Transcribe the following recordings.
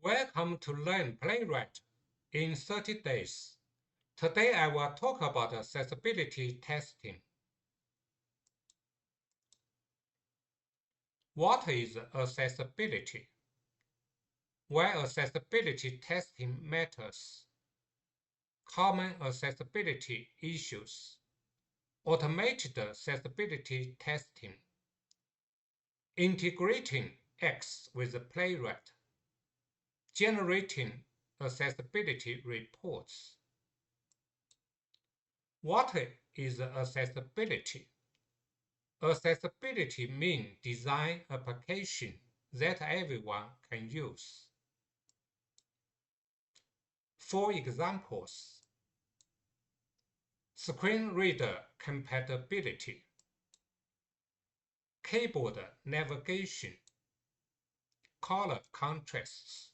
Welcome to Learn Playwright in 30 days. Today I will talk about accessibility testing. What is accessibility? Why accessibility testing matters. Common accessibility issues. Automated accessibility testing. Integrating Axe with Playwright. Generating accessibility reports. What is accessibility? Accessibility means design application that everyone can use. For examples, screen reader compatibility, keyboard navigation, color contrasts,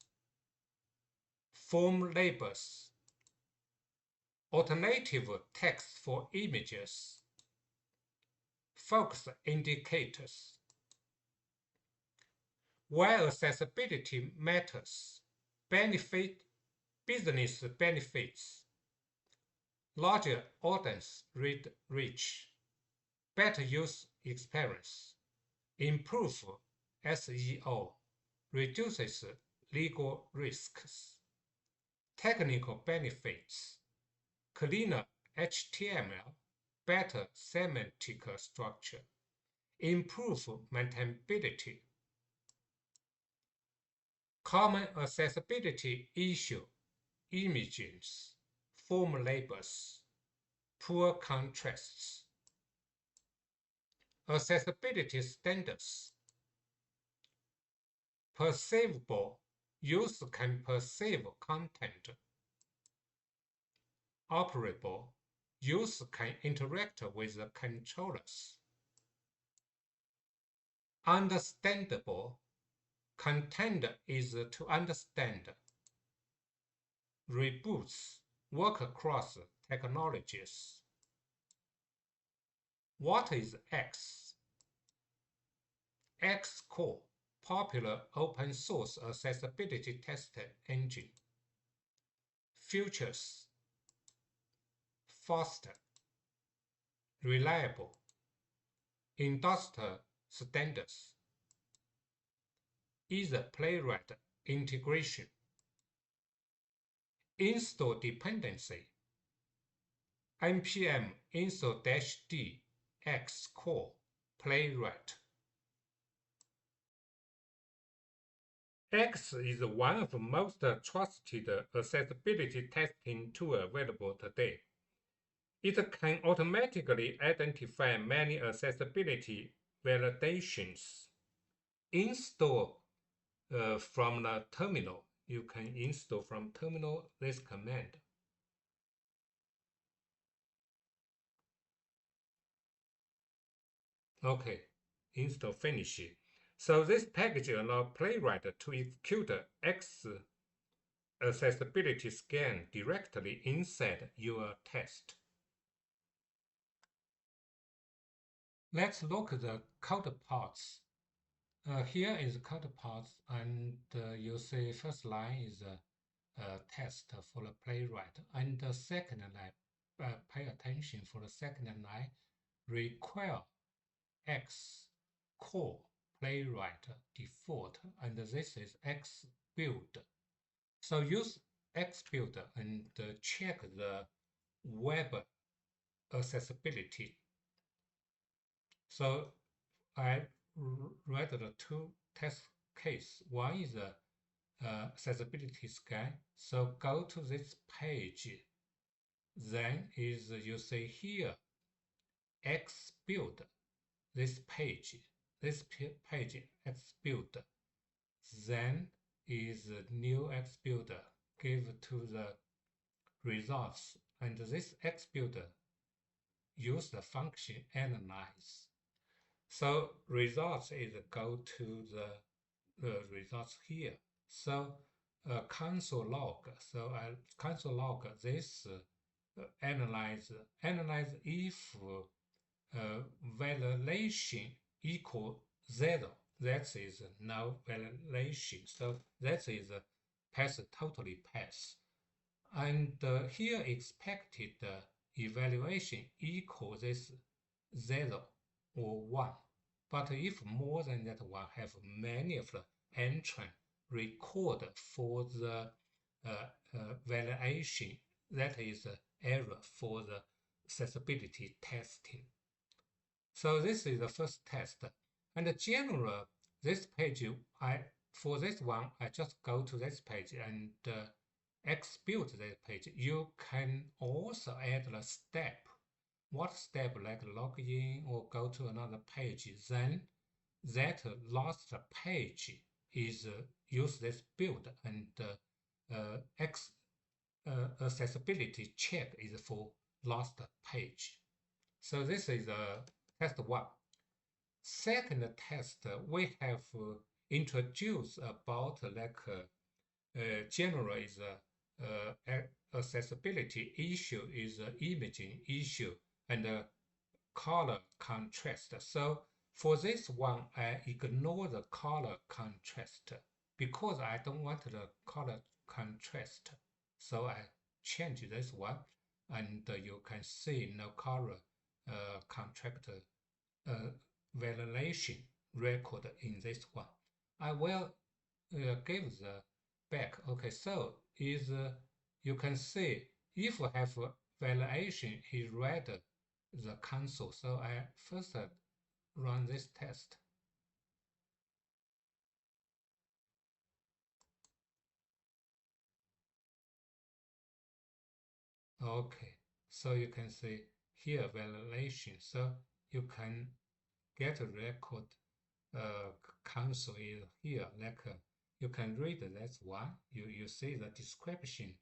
form labels, alternative text for images, focus indicators. Why accessibility matters. Business benefits, larger audience reach, better use experience, improve SEO, reduces legal risks, technical benefits, cleaner HTML, better semantic structure, improve maintainability. Common accessibility issue, images, form labels, poor contrasts. Accessibility standards. Perceivable, user can perceive content. Operable, user can interact with the controllers. Understandable, content is to understand. Reboots, work across technologies. What is Axe? Axe Core, popular open source accessibility test engine. Features: faster, reliable, industry standards, easy playwright integration, install dependency, npm install-d Axe Core Playwright. Axe is one of the most trusted accessibility testing tools available today. It can automatically identify many accessibility validations. Install from the terminal. You can install from terminal this command. Okay, install finish. So this package allows Playwright to execute Axe accessibility scan directly inside your test. Let's look at the code parts. Here is code parts, and you see first line is a test for the Playwright, and the second line, pay attention for the second line, require Axe Core Playwright default, and this is AxeBuilder. So use AxeBuilder and check the web accessibility. So I read the two test cases. One is the accessibility scan. So go to this page. Then is you see here AxeBuilder. This page AxeBuilder. Then is new AxeBuilder. Give to the results, and this AxeBuilder use the function analyze. So results is go to the results here. So console log. So console log this analyze if validation equal 0. That is no validation. So that is pass totally pass. And here expected evaluation equals this 0 or 1. But if more than that one, have many of the entry record for the validation, that is error for the accessibility testing. So this is the first test. And the general, this page, for this one, I just go to this page and AxeBuilder this page. You can also add the step. What step, like log in or go to another page, then that last page is use this build, and accessibility check is for last page. So this is test 1. Second test, we have introduced about like general is accessibility issue is imaging issue and color contrast. So for this one, I ignore the color contrast because I don't want the color contrast. So I change this one, and you can see no color contrast validation record in this one. I will give the back. Okay, so is you can see if I have validation, he read the console. So I first run this test. Okay, so you can see here validation. So you can get a record console is here. Like you can read that one. You see the description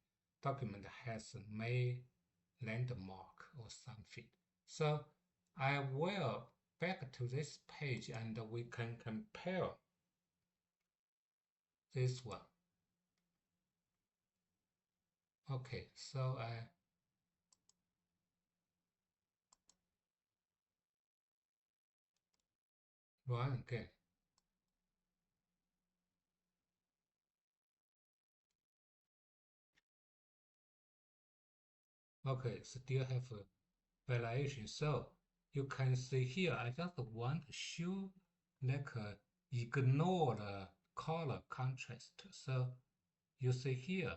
document has may landmark or something. So I will back to this page and we can compare this one. Okay, so I run again. Okay, still have a variation. So you can see here, I just want to show like ignore the color contrast. So you see here,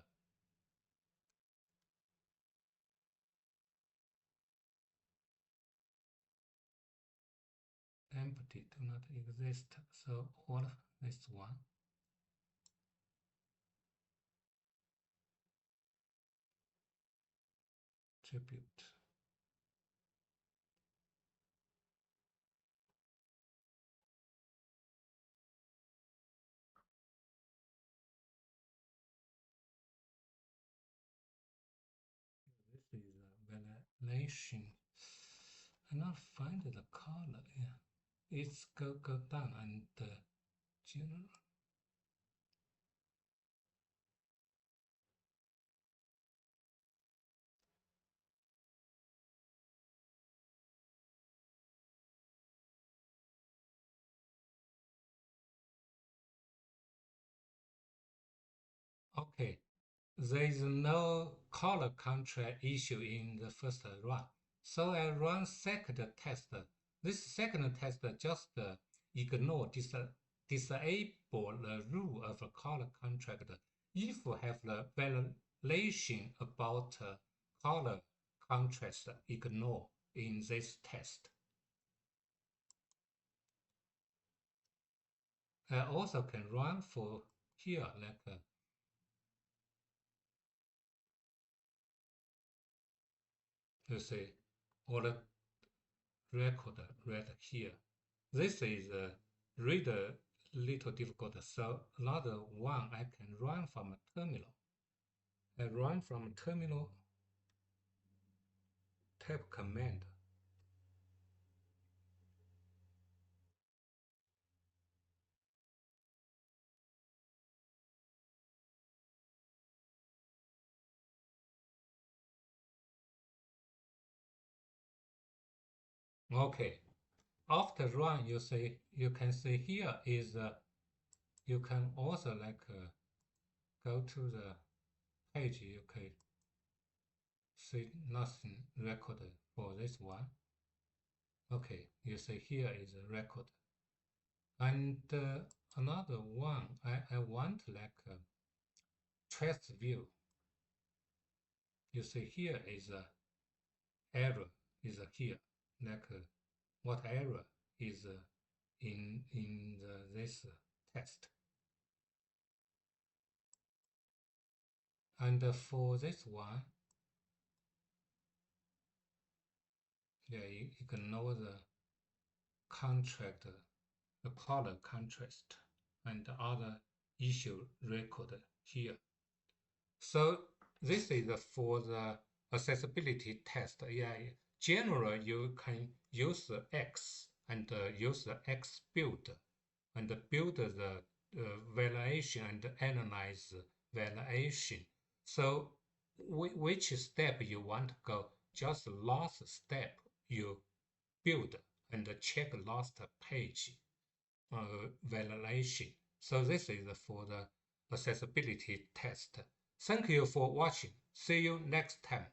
empty do not exist. So all this one. Tribute. This is a validation. I not find the color. Yeah, it's go down and general. Okay, there is no color contrast issue in the first run. So I run second test. This second test just ignore, disable the rule of color contrast. If you have the validation about color contrast, ignore in this test. I also can run for here like you see all the record right here. This is read a little difficult, so another one I can run from a terminal. I run from terminal type command. Okay, after run, you can see here is you can also like go to the page, you can see nothing recorded for this one. Okay, you see here is a record. And another one, I want like a trace view. You see here is a error is here, like what error is in this test. And for this one, yeah, you can know the contract, the color contrast, and other issue recorded here. So this is for the accessibility test. Yeah, generally you can use the X and use the AxeBuilder and build the valuation and analyze valuation. So which step you want to go? Just the last step you build and check last page validation. So this is for the accessibility test. Thank you for watching. See you next time.